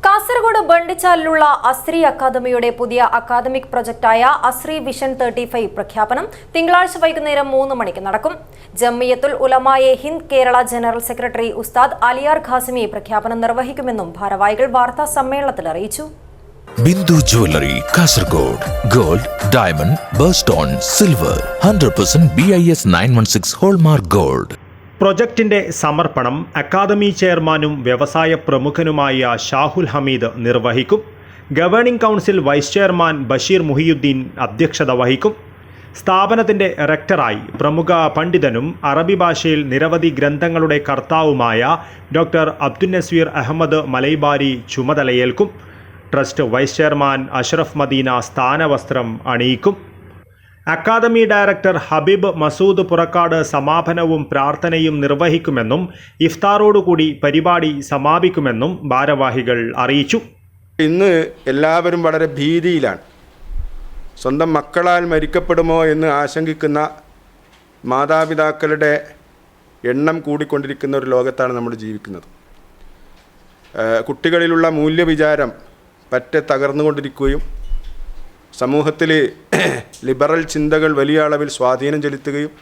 കാസർഗോഡ് ബണ്ടിച്ചാലിലുള്ള അസ്രി അക്കാദമിയുടെ പുതിയ academic പ്രൊജക്ടായ അസ്രി vision 35 പ്രഖ്യാപനം തിങ്കളാഴ്ച വൈകുന്നേരം 3 മണിക്ക് നടക്കും. ജമിയത്തുൽ ഉലമായെ ഹിന്ദ് കേരള ജനറൽ സെക്രട്ടറി ഉസ്താദ് അലിയാർ ഖാസിമി പ്രഖ്യാപനം നിർവഹിക്കുമെന്നും ഭാരവാഹികൾ വാർത്താ സമ്മേളനത്തിൽ അറിയിച്ചു. Bindu jewellery Kasaragod gold, diamond, birthstone, silver 100% BIS 916 hallmark gold. പ്രൊജക്ടിന്റെ സമർപ്പണം അക്കാദമി ചെയർമാനും വ്യവസായ പ്രമുഖനുമായ ഷാഹുൽ ഹമീദ് നിർവഹിക്കും. Governing council vice chairman Basheer Muhiyuddin അധ്യക്ഷത വഹിക്കും. സ്ഥാപനത്തിന്റെ റെക്ടറായി പ്രമുഖ പണ്ഡിതനും അറബി ഭാഷയിൽ നിരവധി ഗ്രന്ഥങ്ങളുടെ കർത്താവുമായ ഡോക്ടർ അബ്ദുൽ നസീർ അഹമ്മദ് മലൈബാരി ചുമതലയേൽക്കും. Trust vice chairman Ashraf Madina സ്ഥാനവസ്ത്രം അണിയിക്കും. അക്കാദമി ഡയറക്ടർ ഹബീബ് മസൂദ് പുറക്കാട് സമാപനവും പ്രാർത്ഥനയും നിർവഹിക്കുമെന്നും ഇഫ്താറോടുകൂടി പരിപാടി സമാപിക്കുമെന്നും ഭാരവാഹികൾ അറിയിച്ചു. ഇന്ന് എല്ലാവരും വളരെ ഭീതിയിലാണ്. സ്വന്തം മക്കളാൽ മരിക്കപ്പെടുമോ എന്ന് ആശങ്കിക്കുന്ന മാതാപിതാക്കളുടെ എണ്ണം കൂടിക്കൊണ്ടിരിക്കുന്ന ഒരു ലോകത്താണ് നമ്മൾ ജീവിക്കുന്നത്. കുട്ടികളിലുള്ള മൂല്യവിചാരം പറ്റെ തകർന്നുകൊണ്ടിരിക്കുകയും സമൂഹത്തിൽ ലിബറൽ ചിന്തകൾ വലിയ അളവിൽ സ്വാധീനം ചെലുത്തുകയും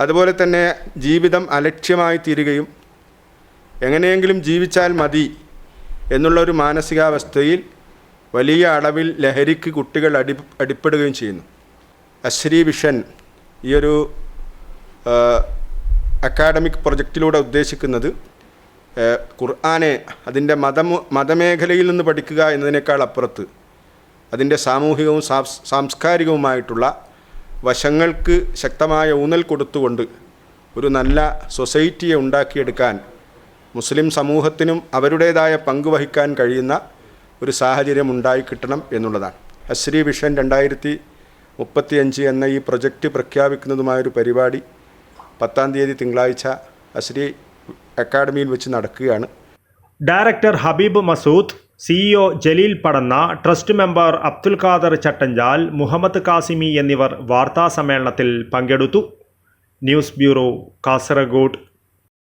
അതുപോലെ തന്നെ ജീവിതം അലക്ഷ്യമായി തീരുകയും എങ്ങനെയെങ്കിലും ജീവിച്ചാൽ മതി എന്നുള്ളൊരു മാനസികാവസ്ഥയിൽ വലിയ അളവിൽ ലഹരിക്ക് കുട്ടികൾ അടിപ്പെടുകയും ചെയ്യുന്നു. അസ്രി വിഷൻ ഈയൊരു അക്കാഡമിക് പ്രൊജക്റ്റിലൂടെ ഉദ്ദേശിക്കുന്നത് ഖുർആനെ അതിൻ്റെ മതമേഖലയിൽ നിന്ന് പഠിക്കുക എന്നതിനേക്കാൾ അപ്പുറത്ത് അതിൻ്റെ സാമൂഹികവും സാംസ്കാരികവുമായിട്ടുള്ള വശങ്ങൾക്ക് ശക്തമായ ഊന്നൽ കൊടുത്തുകൊണ്ട് ഒരു നല്ല സൊസൈറ്റിയെ ഉണ്ടാക്കിയെടുക്കാൻ മുസ്ലിം സമൂഹത്തിനും അവരുടേതായ പങ്ക് വഹിക്കാൻ കഴിയുന്ന ഒരു സാഹചര്യം ഉണ്ടായിക്കിട്ടണം എന്നുള്ളതാണ്. അസ്രി വിഷൻ 2035 എന്ന ഈ പ്രൊജക്റ്റ് പ്രഖ്യാപിക്കുന്നതുമായൊരു പരിപാടി 10-ാം തീയതി തിങ്കളാഴ്ച അസ്രി അക്കാഡമിയിൽ വെച്ച് നടക്കുകയാണ്. ഡയറക്ടർ ഹബീബ് മസൂദ്, CEO ജലീൽ പടന്ന, ട്രസ്റ്റ് മെമ്പർ അബ്ദുൽ ഖാദർ ചട്ടഞ്ചാൽ, മുഹമ്മദ് കാസിമി എന്നിവർ വാർത്താ സമ്മേളനത്തിൽ പങ്കെടുത്തു. News bureau, Kasaragod.